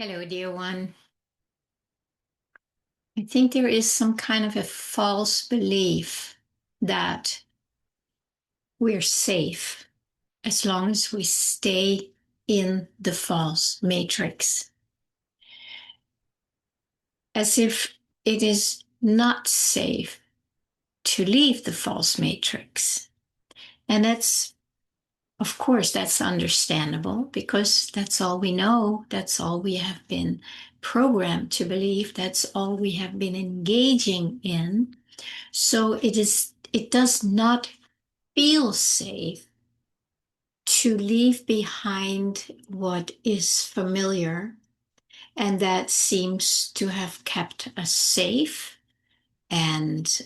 Hello, dear one. I think there is some kind of a false belief that we're safe as long as we stay in the false matrix, as if it is not safe to leave the false matrix. And of course, that's understandable because that's all we know. That's all we have been programmed to believe. That's all we have been engaging in. So it does not feel safe to leave behind what is familiar and that seems to have kept us safe and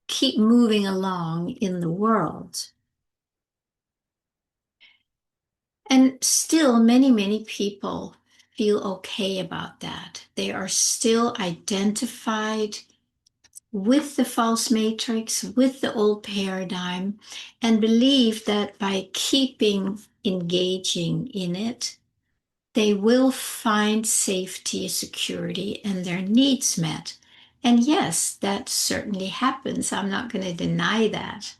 keep moving along in the world. And still, many, many people feel okay about that. They are still identified with the false matrix, with the old paradigm, and believe that by keeping engaging in it, they will find safety, security, and their needs met. And yes, that certainly happens. I'm not going to deny that.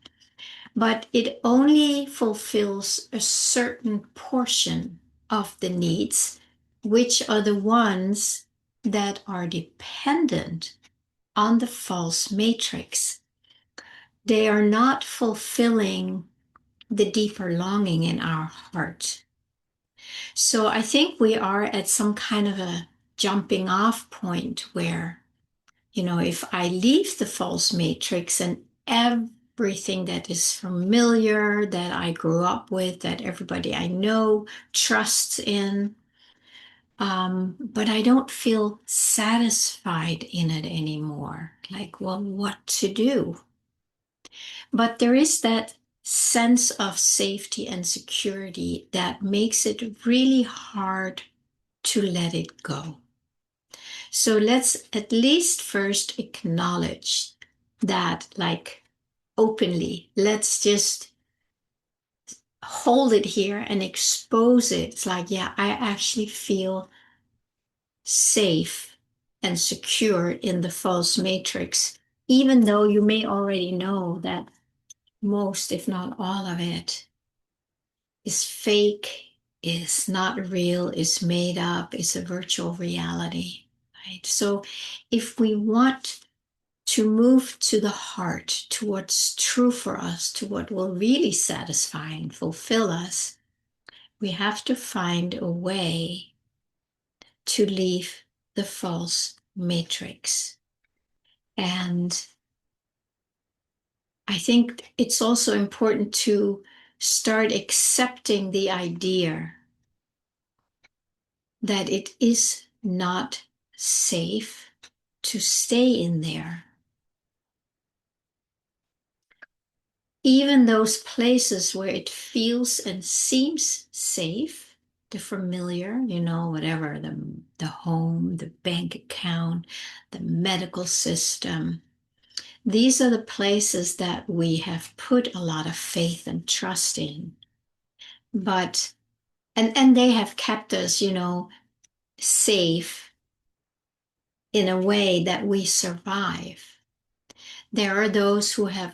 But it only fulfills a certain portion of the needs, which are the ones that are dependent on the false matrix. They are not fulfilling the deeper longing in our heart. So I think we are at some kind of a jumping off point where, if I leave the false matrix and everything that is familiar, that I grew up with, that everybody I know trusts in, but I don't feel satisfied in it anymore. Like, well, what to do? But there is that sense of safety and security that makes it really hard to let it go. So let's at least first acknowledge that, like, openly. Let's just hold it here and expose it. It's like, yeah, I actually feel safe and secure in the false matrix, even though you may already know that most, if not all of it, is fake, is not real, is made up, is a virtual reality, right? So if we want to move to the heart, to what's true for us, to what will really satisfy and fulfill us, we have to find a way to leave the false matrix. And I think it's also important to start accepting the idea that it is not safe to stay in there. Even those places where it feels and seems safe, the familiar, whatever, the home, the bank account, the medical system, these are the places that we have put a lot of faith and trust in. But, and they have kept us, safe in a way that we survive. There are those who have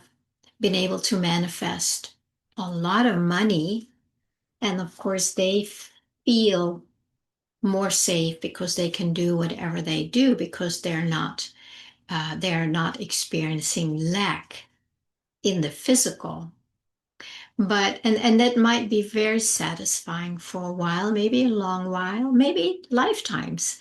been able to manifest a lot of money, and of course, they feel more safe because they can do whatever they do because they're not experiencing lack in the physical. But and that might be very satisfying for a while, maybe a long while, maybe lifetimes,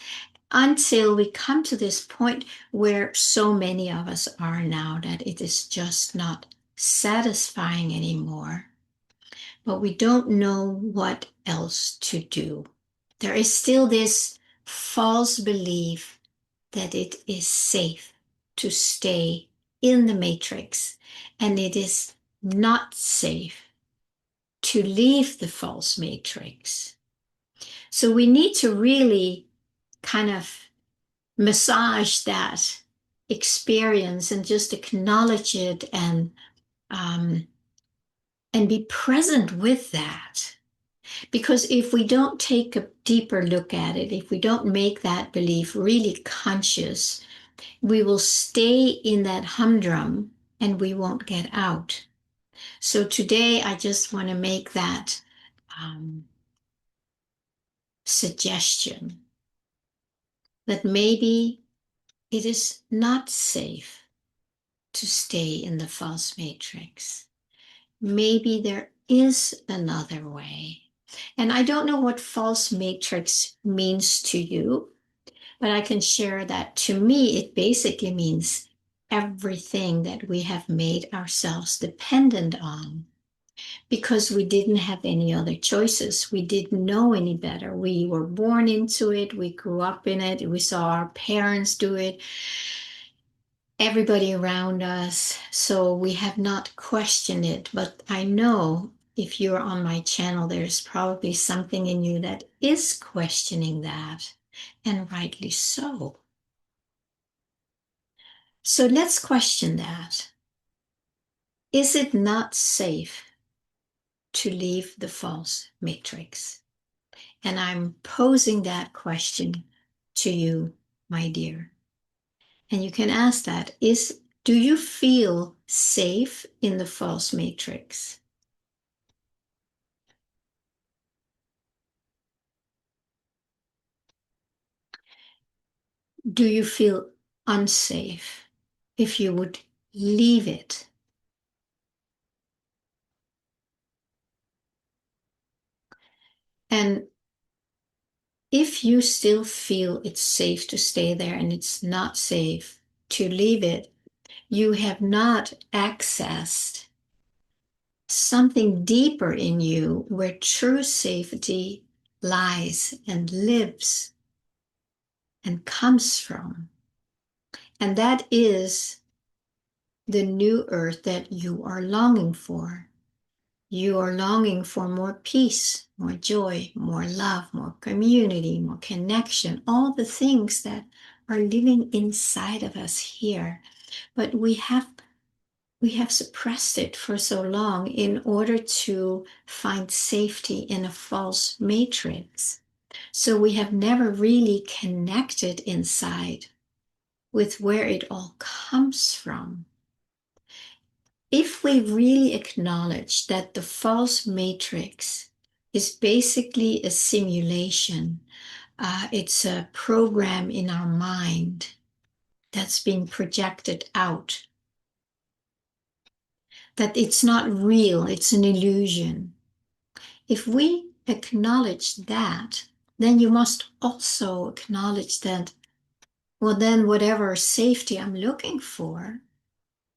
until we come to this point where so many of us are now that it is just not satisfying anymore. But we don't know what else to do. There is still this false belief that it is safe to stay in the matrix, and it is not safe to leave the false matrix. So we need to really kind of massage that experience and just acknowledge it and be present with that. Because if we don't take a deeper look at it, if we don't make that belief really conscious, we will stay in that humdrum and we won't get out. So today, I just want to make that um, suggestion that maybe it is not safe to stay in the false matrix. Maybe there is another way. And I don't know what false matrix means to you, but I can share that to me, it basically means everything that we have made ourselves dependent on because we didn't have any other choices. We didn't know any better. We were born into it. We grew up in it. We saw our parents do it, everybody around us. So we have not questioned it. But I know if you're on my channel, there's probably something in you that is questioning that, and rightly so. So let's question that. Is it not safe to leave the false matrix? And I'm posing that question to you, my dear. And you can ask that, do you feel safe in the false matrix? Do you feel unsafe if you would leave it? And if you still feel it's safe to stay there and it's not safe to leave it, you have not accessed something deeper in you where true safety lies and lives and comes from. And that is the new earth that you are longing for. You are longing for more peace, more joy, more love, more community, more connection, all the things that are living inside of us here. But we have suppressed it for so long in order to find safety in a false matrix. So we have never really connected inside with where it all comes from. If we really acknowledge that the false matrix is basically a simulation, it's a program in our mind that's being projected out, that it's not real, it's an illusion. If we acknowledge that, then you must also acknowledge that, well, then whatever safety I'm looking for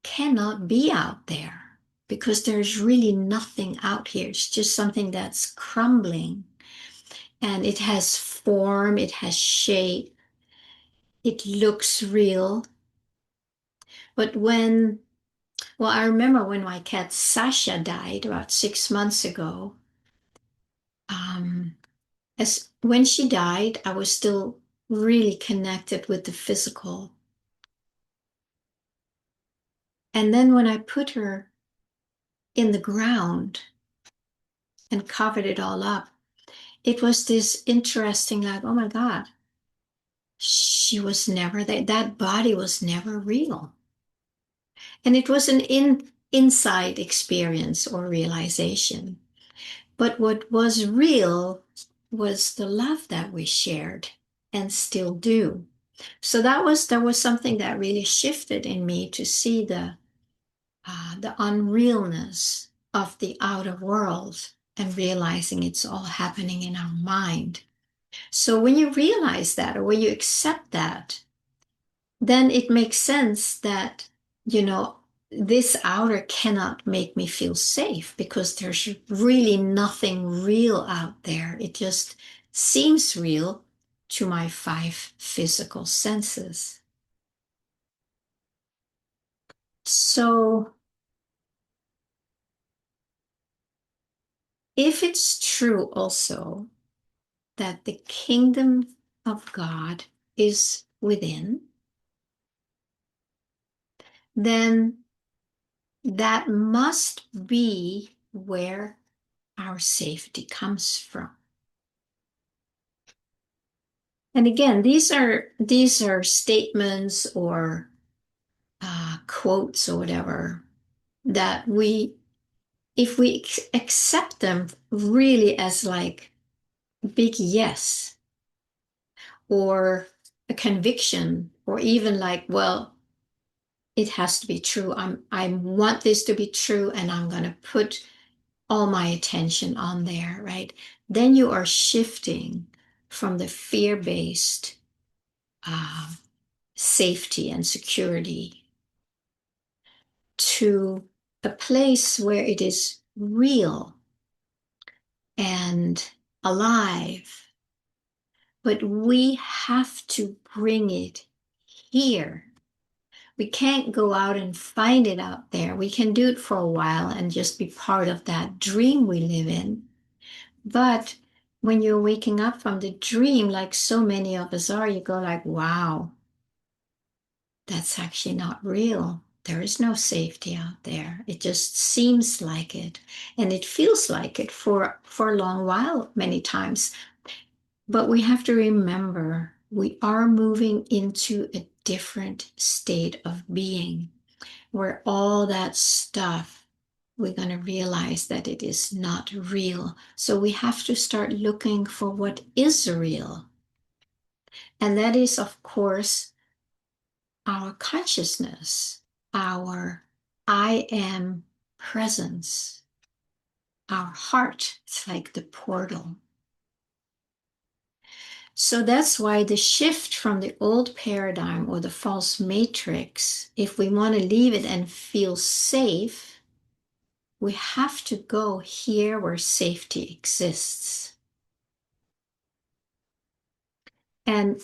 cannot be out there because there's really nothing out here. It's just something that's crumbling and it has form, it has shape, it looks real. But I remember when my cat Sasha died about 6 months ago. As when she died, I was still really connected with the physical. And then when I put her in the ground and covered it all up, it was this interesting, like, oh my God, she was never there. That body was never real. And it was an inside experience or realization. But what was real was the love that we shared and still do. So there was something that really shifted in me to see the unrealness of the outer world and realizing it's all happening in our mind. So when you realize that, or when you accept that, then it makes sense that, you know, this outer cannot make me feel safe because there's really nothing real out there. It just seems real to my five physical senses. So if it's true also that the kingdom of God is within, then that must be where our safety comes from. And again, these are statements or quotes or whatever that if we accept them really as like big yes or a conviction or even like, well, it has to be true. I want this to be true and I'm going to put all my attention on there, right? Then you are shifting from the fear-based uh, safety and security to a place where it is real and alive, but we have to bring it here. We can't go out and find it out there. We can do it for a while and just be part of that dream we live in. But when you're waking up from the dream, like so many of us are, you go like, wow, that's actually not real. There is no safety out there. It just seems like it. And it feels like it for a long while, many times. But we have to remember we are moving into a different state of being where all that stuff, we're going to realize that it is not real. So we have to start looking for what is real. And that is, of course, our consciousness, our I am presence, our heart. It's like the portal. So that's why the shift from the old paradigm or the false matrix, if we want to leave it and feel safe, we have to go here where safety exists. And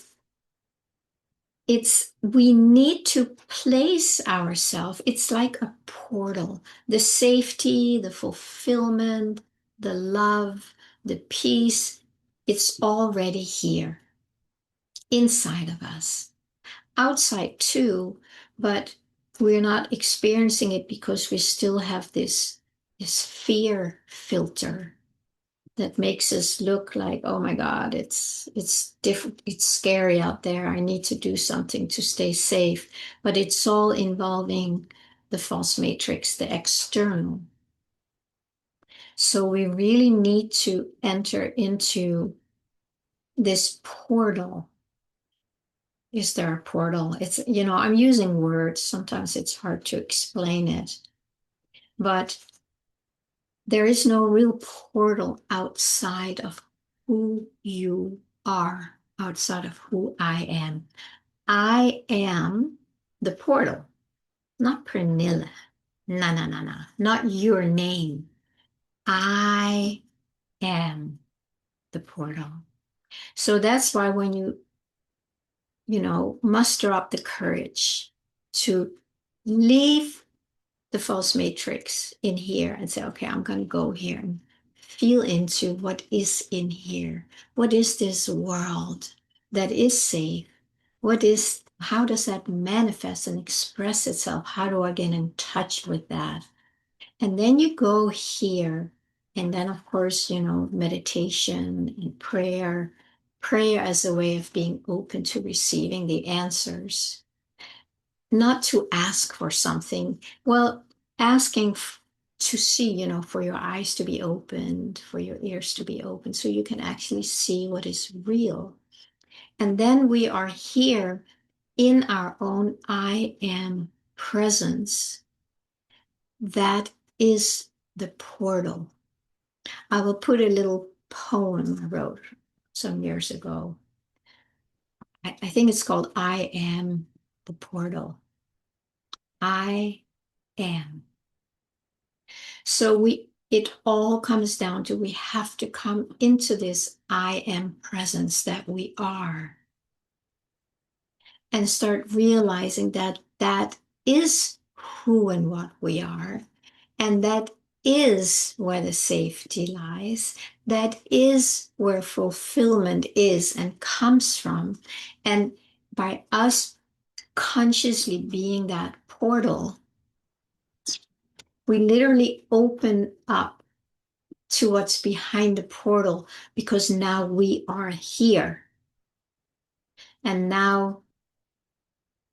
we need to place ourselves, it's like a portal. The safety, the fulfillment, the love, the peace, it's already here inside of us. Outside too, but we're not experiencing it because we still have this fear filter that makes us look like, oh my God, it's different, it's scary out there. I need to do something to stay safe. But it's all involving the false matrix, the external. So we really need to enter into this portal. Is there a portal? It's, I'm using words. Sometimes it's hard to explain it. But there is no real portal outside of who you are, outside of who I am. I am the portal, not Pernilla. No, no, no, no, not your name. I am the portal. So that's why when muster up the courage to leave the false matrix in here and say, okay, I'm going to go here and feel into what is in here. What is this world that is safe? How does that manifest and express itself? How do I get in touch with that? And then you go here, and then of course, meditation and prayer as a way of being open to receiving the answers, not to ask for something. Well, asking to see, for your eyes to be opened, for your ears to be open, so you can actually see what is real. And then we are here in our own I am presence. That is the portal. I will put a little poem I wrote some years ago. I think it's called I Am the Portal. I am. So it all comes down to we have to come into this I am presence that we are and start realizing that that is who and what we are. And that is where the safety lies. That is where fulfillment is and comes from. And by us consciously being that portal, we literally open up to what's behind the portal, because now we are here. And now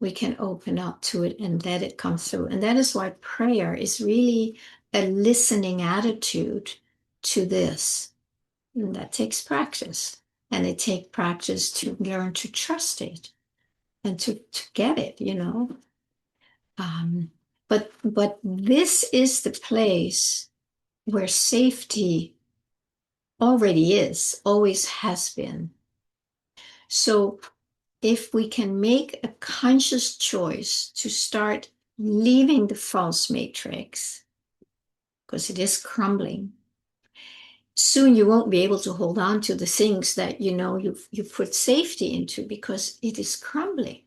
we can open up to it and let it come through. And that is why prayer is really a listening attitude to this. And that takes practice. And it takes practice to learn to trust it and to get it, you know. But this is the place where safety already is, always has been. So if we can make a conscious choice to start leaving the false matrix, because it is crumbling, soon you won't be able to hold on to the things that you know you put safety into, because it is crumbling.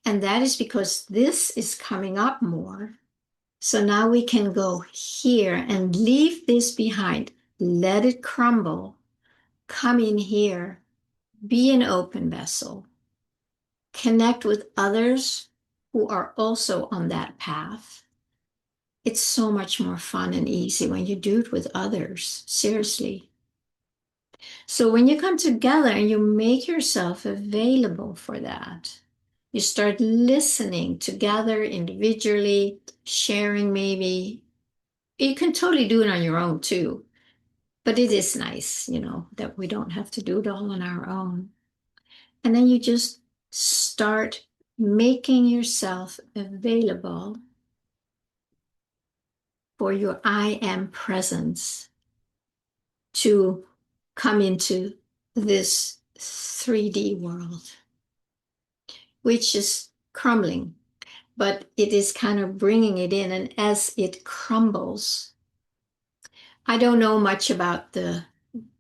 And that is because this is coming up more. So now we can go here and leave this behind, let it crumble, come in here, be an open vessel, connect with others who are also on that path. It's so much more fun and easy when you do it with others, seriously. So when you come together and you make yourself available for that, you start listening together individually, sharing maybe. You can totally do it on your own too, but it is nice, you know, that we don't have to do it all on our own. And then you just start making yourself available for your I am presence to come into this 3D world, which is crumbling, but it is kind of bringing it in. And as it crumbles, I don't know much about the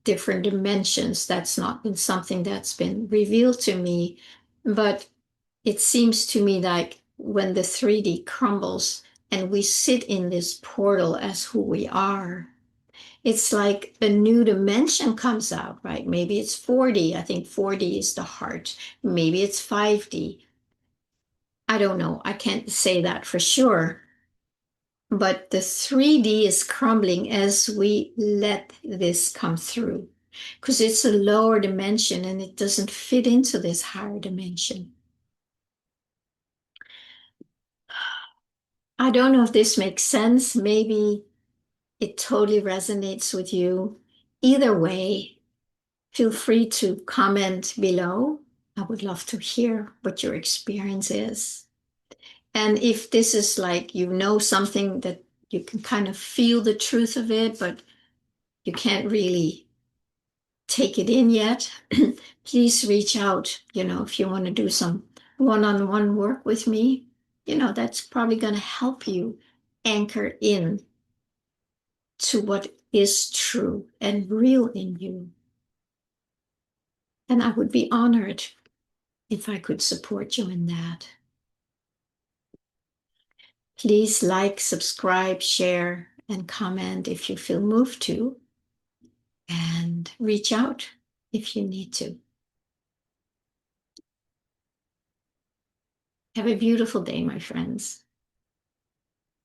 different dimensions. That's not been something that's been revealed to me, but it seems to me like when the 3D crumbles and we sit in this portal as who we are, it's like a new dimension comes out, right? Maybe it's 4D. I think 4D is the heart. Maybe it's 5D. I don't know. I can't say that for sure. But the 3D is crumbling as we let this come through, because it's a lower dimension and it doesn't fit into this higher dimension. I don't know if this makes sense. Maybe it totally resonates with you. Either way, feel free to comment below. I would love to hear what your experience is. And if this is like, you know, something that you can kind of feel the truth of it, but you can't really take it in yet, please reach out. You know, if you want to do some one-on-one work with me, you know, that's probably going to help you anchor in to what is true and real in you. And I would be honored if I could support you in that. Please like, subscribe, share, and comment if you feel moved to, and reach out if you need to. Have a beautiful day, my friends.